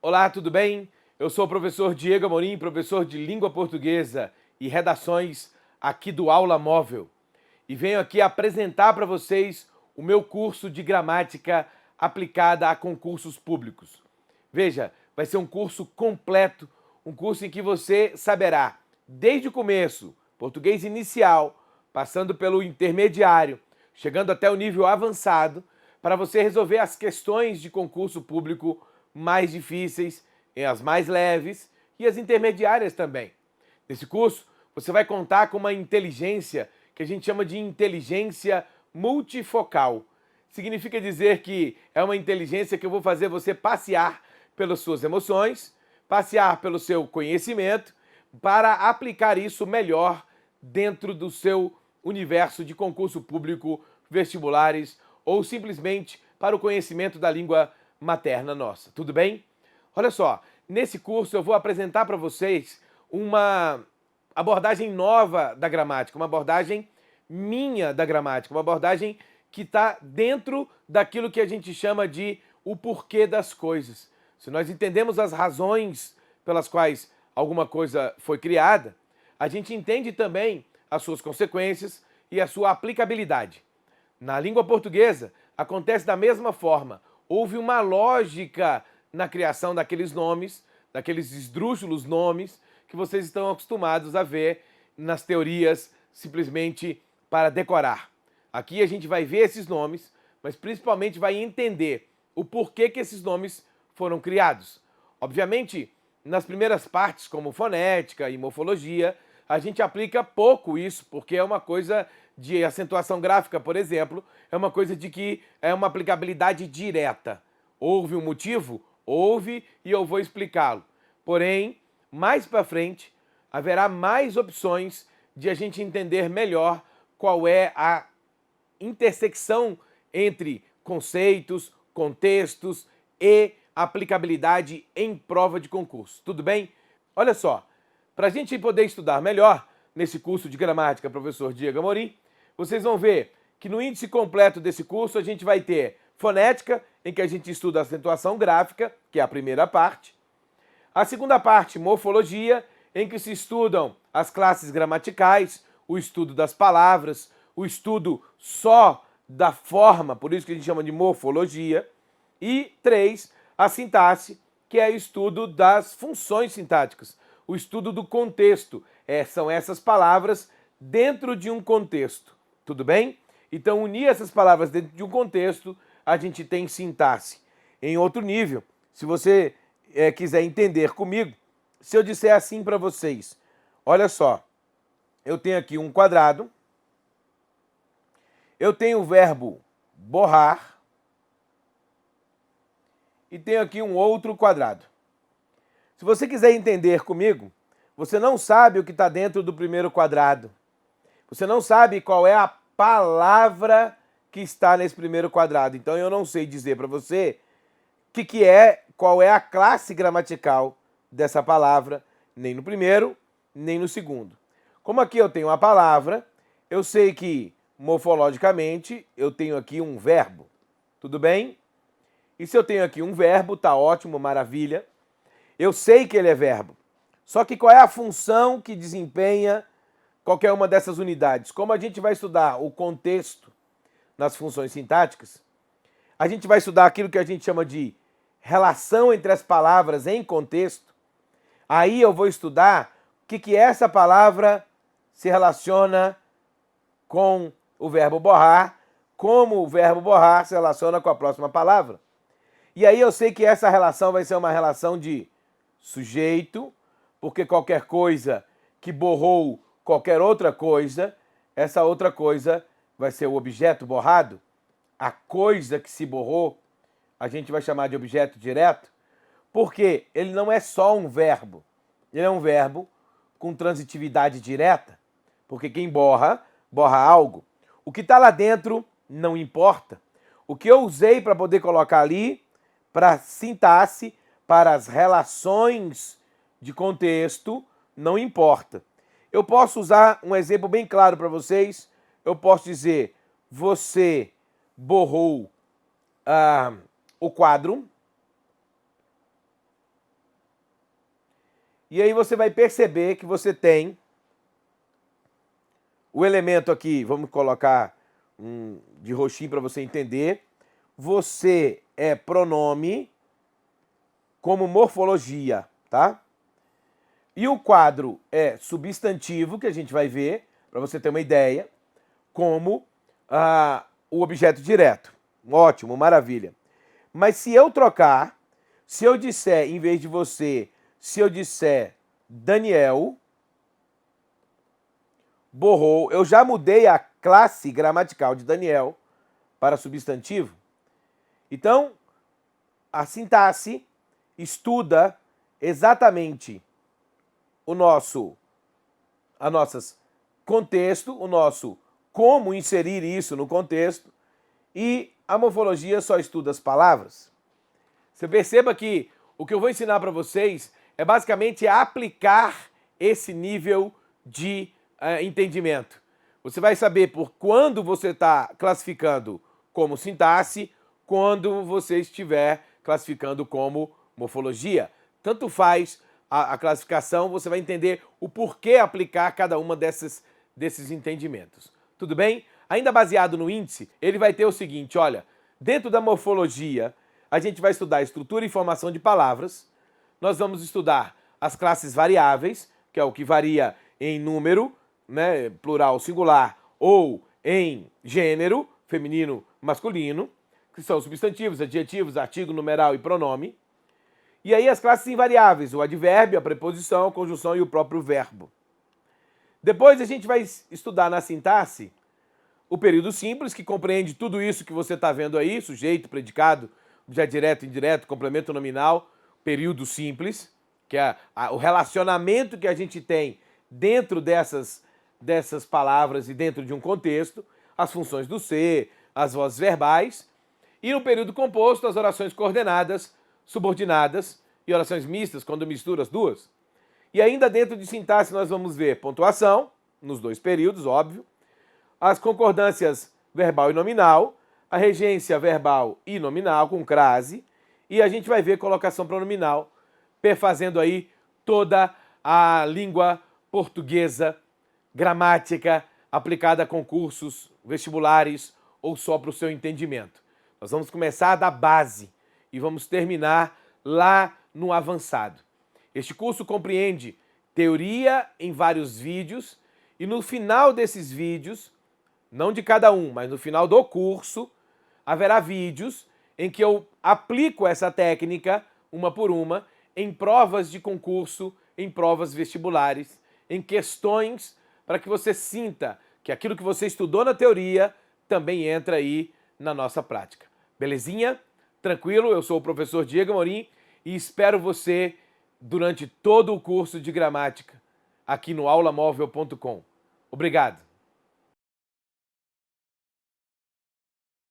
Olá, tudo bem? Eu sou o professor Diego Amorim, professor de Língua Portuguesa e Redações aqui do Aula Móvel. E venho aqui apresentar para vocês o meu curso de gramática aplicada a concursos públicos. Veja, vai ser um curso completo, um curso em que você saberá, desde o começo, português inicial, passando pelo intermediário, chegando até o nível avançado, para você resolver as questões de concurso público mais difíceis, as mais leves e as intermediárias também. Nesse curso, você vai contar com uma inteligência que a gente chama de inteligência multifocal. Significa dizer que é uma inteligência que eu vou fazer você passear pelas suas emoções, passear pelo seu conhecimento, para aplicar isso melhor dentro do seu universo de concurso público, vestibulares ou simplesmente para o conhecimento da língua materna nossa. Tudo bem? Olha só, nesse curso eu vou apresentar para vocês uma abordagem nova da gramática, uma abordagem minha da gramática, uma abordagem que está dentro daquilo que a gente chama de o porquê das coisas. Se nós entendemos as razões pelas quais alguma coisa foi criada, a gente entende também as suas consequências e a sua aplicabilidade. Na língua portuguesa, acontece da mesma forma. Houve uma lógica na criação daqueles nomes, daqueles esdrúxulos nomes que vocês estão acostumados a ver nas teorias simplesmente para decorar. Aqui a gente vai ver esses nomes, mas principalmente vai entender o porquê que esses nomes foram criados. Obviamente, nas primeiras partes, como fonética e morfologia, a gente aplica pouco isso, porque é uma coisa de acentuação gráfica, por exemplo, é uma coisa de que é uma aplicabilidade direta. Houve um motivo? Houve, e eu vou explicá-lo. Porém, mais para frente, haverá mais opções de a gente entender melhor qual é a intersecção entre conceitos, contextos e aplicabilidade em prova de concurso. Tudo bem? Olha só, para a gente poder estudar melhor nesse curso de gramática, professor Diego Amorim, vocês vão ver que no índice completo desse curso a gente vai ter fonética, em que a gente estuda a acentuação gráfica, que é a primeira parte. A segunda parte, morfologia, em que se estudam as classes gramaticais, o estudo das palavras, o estudo só da forma, por isso que a gente chama de morfologia. E 3, a sintaxe, que é o estudo das funções sintáticas, o estudo do contexto. São essas palavras dentro de um contexto. Tudo bem? Então, unir essas palavras dentro de um contexto, a gente tem sintaxe. Em outro nível, se você quiser entender comigo, se eu disser assim para vocês, olha só, eu tenho aqui um quadrado, eu tenho o verbo borrar e tenho aqui um outro quadrado. Se você quiser entender comigo, você não sabe o que está dentro do primeiro quadrado. Você não sabe qual é a palavra que está nesse primeiro quadrado. Então eu não sei dizer para você qual é a classe gramatical dessa palavra, nem no primeiro, nem no segundo. Como aqui eu tenho a palavra, eu sei que morfologicamente eu tenho aqui um verbo. Tudo bem? E se eu tenho aqui um verbo, tá ótimo, maravilha. Eu sei que ele é verbo. Só que qual é a função que desempenha qualquer uma dessas unidades? Como a gente vai estudar o contexto nas funções sintáticas, a gente vai estudar aquilo que a gente chama de relação entre as palavras em contexto. Aí eu vou estudar o que essa palavra se relaciona com o verbo borrar, como o verbo borrar se relaciona com a próxima palavra. E aí eu sei que essa relação vai ser uma relação de sujeito, porque qualquer coisa que borrou qualquer outra coisa, essa outra coisa vai ser o objeto borrado. A coisa que se borrou, a gente vai chamar de objeto direto, porque ele não é só um verbo. Ele é um verbo com transitividade direta, porque quem borra, borra algo. O que está lá dentro não importa. O que eu usei para poder colocar ali, para sintaxe, para as relações de contexto, não importa. Eu posso usar um exemplo bem claro para vocês. Eu posso dizer, você borrou o quadro. E aí você vai perceber que você tem o elemento aqui, vamos colocar de roxinho para você entender. Você é pronome como morfologia, tá? E o quadro é substantivo, que a gente vai ver, para você ter uma ideia, como o objeto direto. Ótimo, maravilha. Mas se eu trocar, se eu disser, em vez de você, se eu disser Daniel, borrou, eu já mudei a classe gramatical de Daniel para substantivo. Então, a sintaxe estuda exatamente o nosso contexto, o nosso como inserir isso no contexto, e a morfologia só estuda as palavras. Você perceba que o que eu vou ensinar para vocês é basicamente aplicar esse nível de entendimento. Você vai saber por quando você está classificando como sintaxe, quando você estiver classificando como morfologia. Tanto faz a classificação, você vai entender o porquê aplicar cada uma desses entendimentos. Tudo bem? Ainda baseado no índice, ele vai ter o seguinte, olha, dentro da morfologia, a gente vai estudar a estrutura e formação de palavras, nós vamos estudar as classes variáveis, que é o que varia em número, né, plural, singular, ou em gênero, feminino, masculino, que são substantivos, adjetivos, artigo, numeral e pronome. E aí as classes invariáveis, o advérbio, a preposição, a conjunção e o próprio verbo. Depois a gente vai estudar na sintaxe o período simples, que compreende tudo isso que você está vendo aí, sujeito, predicado, objeto direto, indireto, complemento nominal, período simples, que é o relacionamento que a gente tem dentro dessas palavras e dentro de um contexto, as funções do ser, as vozes verbais, e no período composto, as orações coordenadas, subordinadas e orações mistas, quando mistura as duas. E ainda dentro de sintaxe nós vamos ver pontuação, nos dois períodos, óbvio, as concordâncias verbal e nominal, a regência verbal e nominal, com crase, e a gente vai ver colocação pronominal, perfazendo aí toda a língua portuguesa, gramática, aplicada a concursos vestibulares ou só para o seu entendimento. Nós vamos começar da base e vamos terminar lá no avançado. Este curso compreende teoria em vários vídeos e no final desses vídeos, não de cada um, mas no final do curso, haverá vídeos em que eu aplico essa técnica, uma por uma, em provas de concurso, em provas vestibulares, em questões para que você sinta que aquilo que você estudou na teoria também entra aí na nossa prática. Belezinha? Tranquilo? Eu sou o professor Diego Amorim e espero você durante todo o curso de gramática aqui no aulamóvel.com. Obrigado!